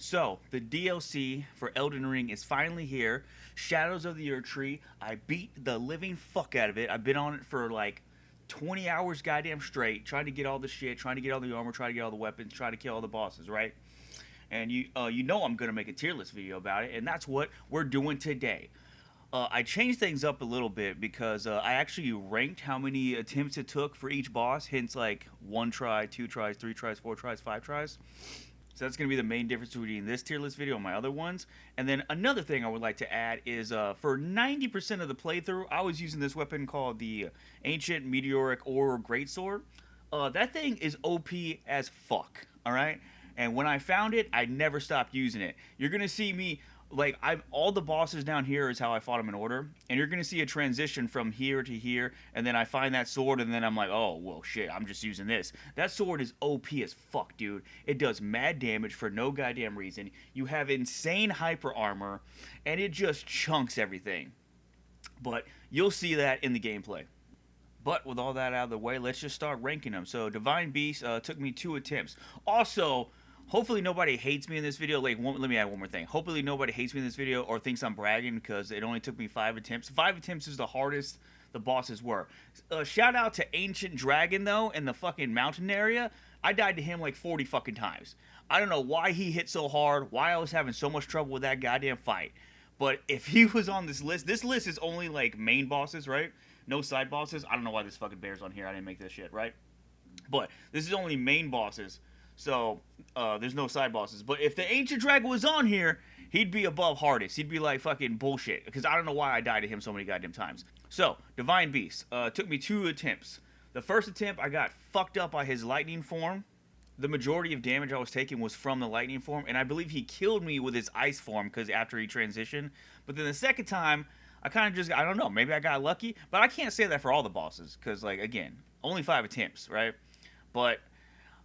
So, the DLC for Elden Ring is finally here. Shadows of the Erdtree. I beat the living fuck out of it. I've been on it for like 20 hours goddamn straight, trying to get all the shit, trying to get all the armor, trying to get all the weapons, trying to kill all the bosses, right? And you know I'm gonna make a tier list video about it, and that's what we're doing today. I changed things up a little bit because I actually ranked how many attempts it took for each boss, hence like one try, two tries, three tries, four tries, five tries. So that's going to be the main difference between this tier list video and my other ones. And then another thing I would like to add is for 90% of the playthrough, I was using this weapon called the Ancient Meteoric Ore Greatsword. That thing is OP as fuck, alright? And when I found it, I never stopped using it. You're going to see me like I all the bosses down here is how I fought them in order, and you're gonna see a transition from here to here, and then I find that sword, and then I'm like, oh well, shit, I'm just using this. That sword is OP as fuck, dude. It does mad damage for no goddamn reason. You have insane hyper armor, and it just chunks everything. But you'll see that in the gameplay. But with all that out of the way, let's just start ranking them. So Divine Beast took me 2 attempts. Also, hopefully nobody hates me in this video. Like, let me add one more thing. Hopefully nobody hates me in this video or thinks I'm bragging because it only took me 5 attempts. 5 attempts is the hardest the bosses were. Shout out to Ancient Dragon, though, in the fucking mountain area. I died to him like 40 fucking times. I don't know why he hit so hard, why I was having so much trouble with that goddamn fight. But if he was on this list is only like main bosses, right? No side bosses. I don't know why this fucking bear's on here. I didn't make this shit, right? But this is only main bosses. So, there's no side bosses. But if the Ancient Dragon was on here, he'd be above hardest. He'd be like fucking bullshit. Because I don't know why I died to him so many goddamn times. So, Divine Beast. Took me 2 attempts. The first attempt, I got fucked up by his lightning form. The majority of damage I was taking was from the lightning form. And I believe he killed me with his ice form because after he transitioned. But then the second time, I kind of just, I don't know, maybe I got lucky. But I can't say that for all the bosses. Because, like, again, only 5 attempts, right? But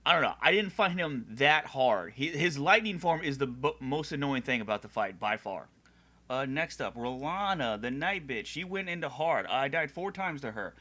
I don't know. I didn't find him that hard. His lightning form is the most annoying thing about the fight, by far. Next up, Rana, the night bitch. She went into hard. I died 4 times to her.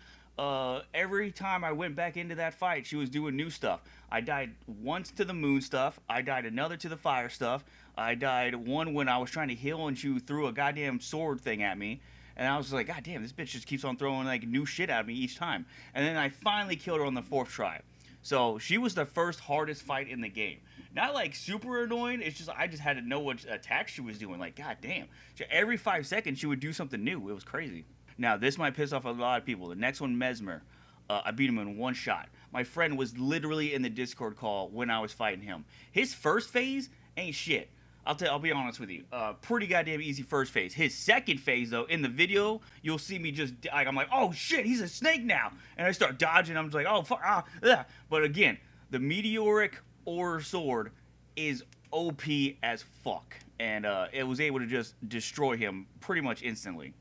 Every time I went back into that fight, she was doing new stuff. I died once to the moon stuff. I died another to the fire stuff. I died one when I was trying to heal and she threw a goddamn sword thing at me. And I was like, God damn, this bitch just keeps on throwing like new shit at me each time. And then I finally killed her on the 4th try. So she was the first hardest fight in the game. Not like super annoying. It's just I just had to know what attack she was doing. Like, god damn. Every 5 seconds she would do something new. It was crazy. Now this might piss off a lot of people. The next one, Mesmer. I beat him in 1 shot. My friend was literally in the Discord call when I was fighting him. His first phase ain't shit. I'll be honest with you. Pretty goddamn easy first phase. His second phase, though, in the video, you'll see me just, like, I'm like, oh shit, he's a snake now. And I start dodging. I'm just like, oh fuck, ah, ugh. But again, the meteoric ore sword is OP as fuck. And it was able to just destroy him pretty much instantly.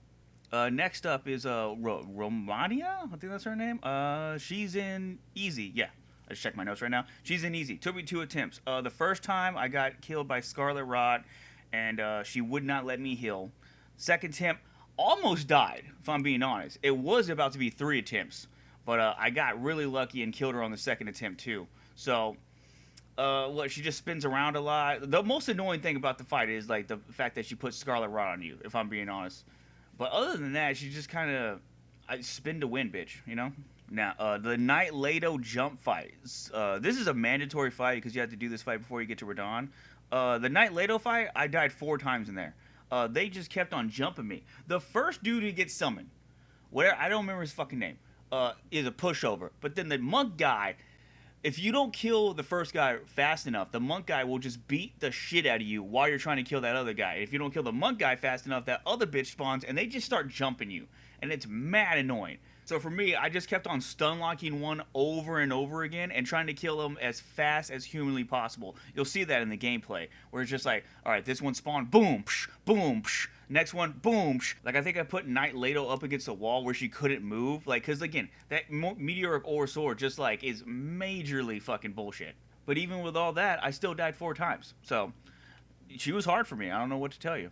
Next up is Romania? I think that's her name. She's in easy, yeah. I just checked my notes right now. She's in easy. Took me 2 attempts. The first time I got killed by Scarlet Rot, and she would not let me heal. Second attempt, almost died, if I'm being honest. It was about to be 3 attempts, but I got really lucky and killed her on the second attempt too. So, she just spins around a lot. The most annoying thing about the fight is like the fact that she puts Scarlet Rot on you, if I'm being honest. But other than that, she just kind of, I spin to win, bitch, you know? Now, the Knight Lato jump fight. This is a mandatory fight because you have to do this fight before you get to Radon. The Knight Lato fight, I died 4 times in there. They just kept on jumping me. The first dude who gets summoned, where I don't remember his fucking name, is a pushover. But then the monk guy, if you don't kill the first guy fast enough, the monk guy will just beat the shit out of you while you're trying to kill that other guy. If you don't kill the monk guy fast enough, that other bitch spawns and they just start jumping you. And it's mad annoying. So for me, I just kept on stun locking one over and over again and trying to kill him as fast as humanly possible. You'll see that in the gameplay, where it's just like, all right, this one spawned, boom, psh, boom, psh. Next one, boom, psh. Like I think I put Knight Lato up against a wall where she couldn't move, like, cause again, that meteoric ore sword just like is majorly fucking bullshit. But even with all that, I still died 4 times. So she was hard for me. I don't know what to tell you.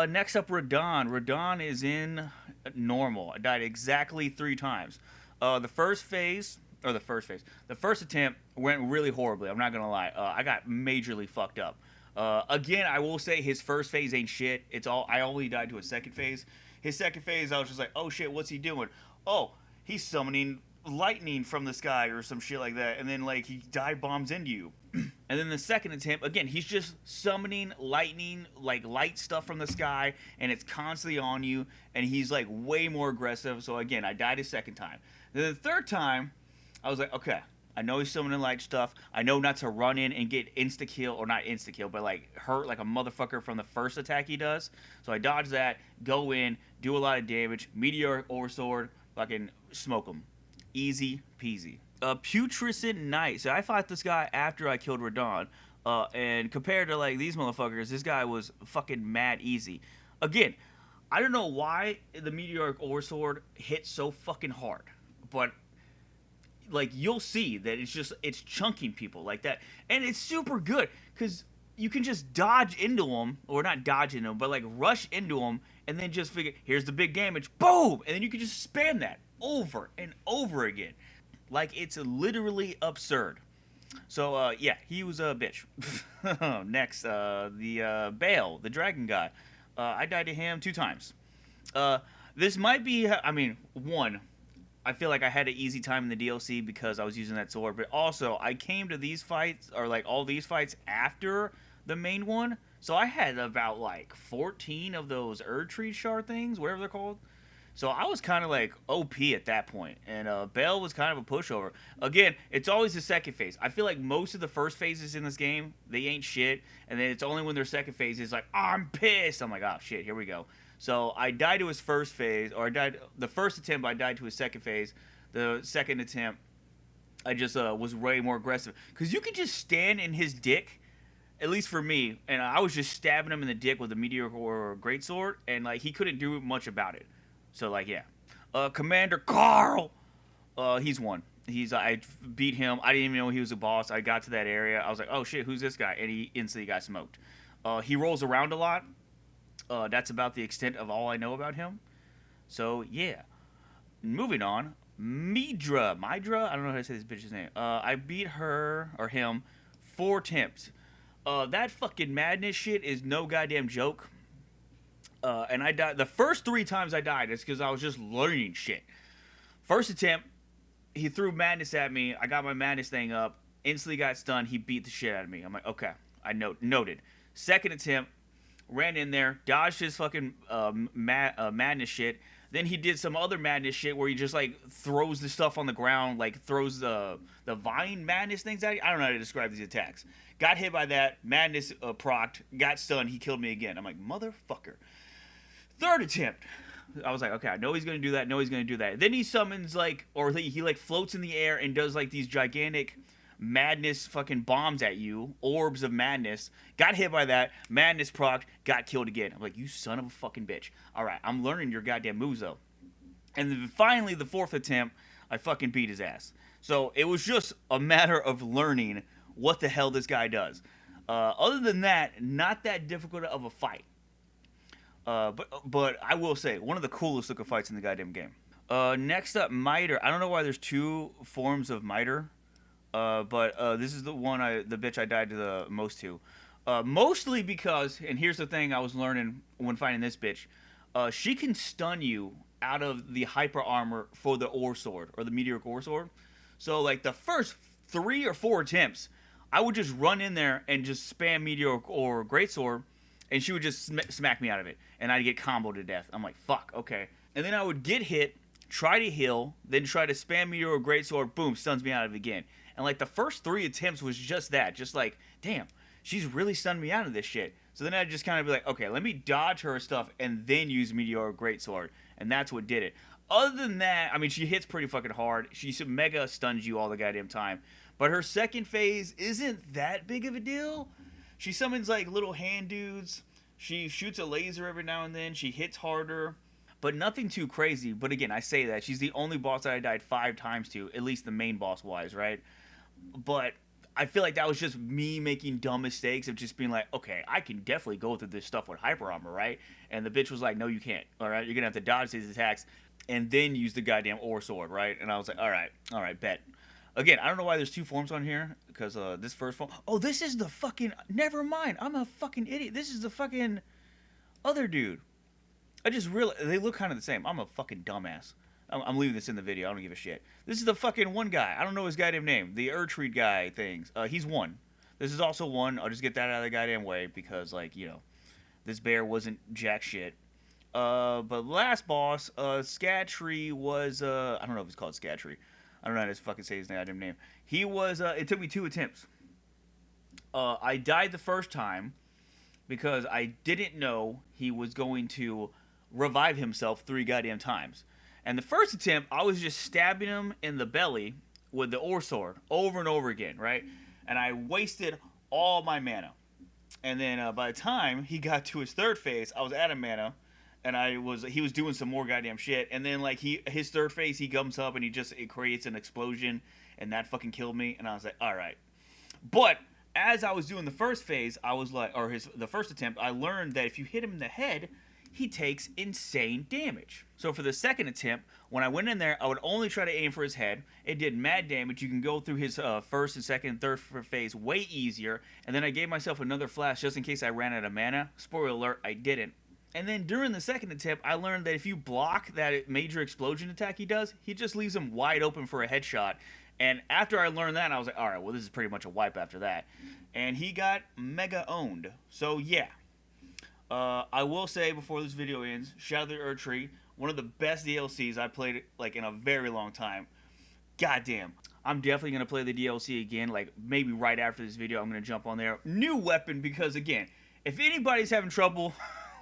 Next up, Radon. Radon is in normal. I died exactly 3 times. The first attempt went really horribly. I'm not gonna lie. I got majorly fucked up. Again, I will say his first phase ain't shit. It's all I only died to a second phase. His second phase, I was just like, oh shit, what's he doing? Oh, he's summoning lightning from the sky or some shit like that, and then like he dive bombs into you. And then the second attempt, again, he's just summoning lightning, like light stuff from the sky, and it's constantly on you, and he's like way more aggressive. So again, I died a second time. Then the third time, I was like, okay, I know he's summoning light stuff. I know not to run in and get insta kill, or not insta kill, but like hurt like a motherfucker from the first attack he does. So I dodge that, go in, do a lot of damage, meteor or sword, fucking smoke him, easy peasy. Putrid Knight. So I fought this guy after I killed Radon, and compared to like these motherfuckers, this guy was fucking mad easy. Again, I don't know why the meteoric ore sword hits so fucking hard, but like you'll see that it's chunking people like that, and it's super good because you can just dodge into them, or not dodge into them, but like rush into them, and then just figure here's the big damage, boom, and then you can just spam that over and over again. Like, it's literally absurd. So, yeah, he was a bitch. Next, the Bale, the dragon guy. I died to him 2 times. This might be, I mean, one, I feel like I had an easy time in the DLC because I was using that sword, but also, I came to these fights, or like all these fights after the main one, so I had about like 14 of those Erdtree shard things, whatever they're called. So I was kind of like OP at that point, and Bale was kind of a pushover. Again, it's always the second phase. I feel like most of the first phases in this game, they ain't shit, and then it's only when their second phase is like, oh, I'm pissed. I'm like, oh shit, here we go. So I died to his first phase, or I died the first attempt. I died to his second phase. The second attempt, I just was way more aggressive because you could just stand in his dick. At least for me, and I was just stabbing him in the dick with a meteor or a greatsword, and like he couldn't do much about it. So like yeah, Commander Carl, he's one. I beat him. I didn't even know he was a boss. I got to that area. I was like, oh shit, who's this guy? And he instantly got smoked. He rolls around a lot. That's about the extent of all I know about him. So yeah, moving on. Midra, I don't know how to say this bitch's name. I beat her or him 4 attempts. That fucking madness shit is no goddamn joke. And I died. The first 3 times I died, it's because I was just learning shit. First attempt, he threw madness at me. I got my madness thing up. Instantly got stunned. He beat the shit out of me. I'm like, okay, I noted. Second attempt, ran in there, dodged his fucking madness shit. Then he did some other madness shit where he just like throws the stuff on the ground, like throws the vine madness things at you. I don't know how to describe these attacks. Got hit by that, madness procced, got stunned. He killed me again. I'm like, motherfucker. Third attempt, I was like, okay, I know he's gonna do that. Then he summons like, or he like floats in the air and does like these gigantic madness fucking bombs at you, orbs of madness. Got hit by that, madness proc, got killed again. I'm like, you son of a fucking bitch. All right, I'm learning your goddamn moves though. And then finally, the 4th attempt, I fucking beat his ass. So it was just a matter of learning what the hell this guy does. Other than that, not that difficult of a fight. But I will say, one of the coolest looking fights in the goddamn game. Next up, Midra. I don't know why there's 2 forms of Midra, but this is the bitch I died to the most to. Mostly because, and here's the thing I was learning when fighting this bitch, she can stun you out of the hyper armor for the ore sword, or the meteoric ore sword. So like the first 3 or 4 attempts, I would just run in there and just spam meteoric or greatsword, and she would just smack me out of it, and I'd get comboed to death. I'm like, fuck, okay. And then I would get hit, try to heal, then try to spam meteor or greatsword, boom, stuns me out of it again. And like the first 3 attempts was just that, just like, damn, she's really stunned me out of this shit. So then I'd just kind of be like, okay, let me dodge her stuff and then use meteor or greatsword, and that's what did it. Other than that, I mean, she hits pretty fucking hard. She mega stuns you all the goddamn time. But her second phase isn't that big of a deal. She summons like little hand dudes. She shoots a laser every now and then. She hits harder, but nothing too crazy. But again, I say that she's the only boss that I died 5 times to, at least the main boss wise, right? But I feel like that was just me making dumb mistakes of just being like, okay, I can definitely go through this stuff with hyper armor, right? And the bitch was like, no, you can't. All right, you're gonna have to dodge these attacks and then use the goddamn ore sword, right? And I was like, all right, bet. Again, I don't know why there's two forms on here, because this first form... Oh, this is the fucking... Never mind. I'm a fucking idiot. This is the fucking other dude. I just realized... They look kind of the same. I'm a fucking dumbass. I'm leaving this in the video. I don't give a shit. This is the fucking one guy. I don't know his goddamn name. The Erdtree guy things. He's one. This is also one. I'll just get that out of the goddamn way, because, like, you know, this bear wasn't jack shit. But last boss, Erdtree was... I don't know if it's called Erdtree. I don't know how to fucking say his goddamn name. He was, it took me 2 attempts. I died the first time because I didn't know he was going to revive himself 3 goddamn times. And the first attempt, I was just stabbing him in the belly with the ore sword over and over again, right? And I wasted all my mana. And then by the time he got to his 3rd phase, I was out of mana. And he was doing some more goddamn shit, and then like his 3rd phase, he comes up and it creates an explosion, and that fucking killed me. And I was like, all right. But as I was doing the 1st phase, I was like, or the 1st attempt, I learned that if you hit him in the head, he takes insane damage. So for the 2nd attempt, when I went in there, I would only try to aim for his head. It did mad damage. You can go through his 1st and 2nd and 3rd phase way easier. And then I gave myself another flash just in case I ran out of mana. Spoiler alert, I didn't. And then during the 2nd attempt, I learned that if you block that major explosion attack he does, he just leaves him wide open for a headshot. And after I learned that, I was like, alright, well, this is pretty much a wipe after that. And he got mega owned. So, yeah. I will say before this video ends, shout out to Erdtree, one of the best DLCs I played like in a very long time. Goddamn. I'm definitely going to play the DLC again, like maybe right after this video I'm going to jump on there. New weapon, because again, if anybody's having trouble...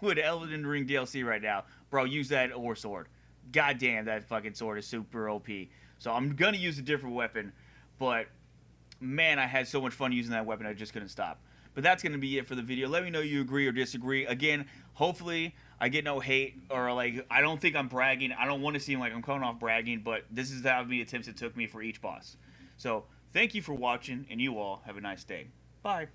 with Elden Ring DLC right now, bro, use that ore sword. God damn, that fucking sword is super OP. So I'm gonna use a different weapon, but man, I had so much fun using that weapon, I just couldn't stop. But that's gonna be it for the video. Let me know you agree or disagree. Again, hopefully I get no hate, or like, I don't think I'm bragging. I don't want to seem like I'm coming off bragging, but this is how many attempts it took me for each boss. So thank you for watching, and you all have a nice day. Bye.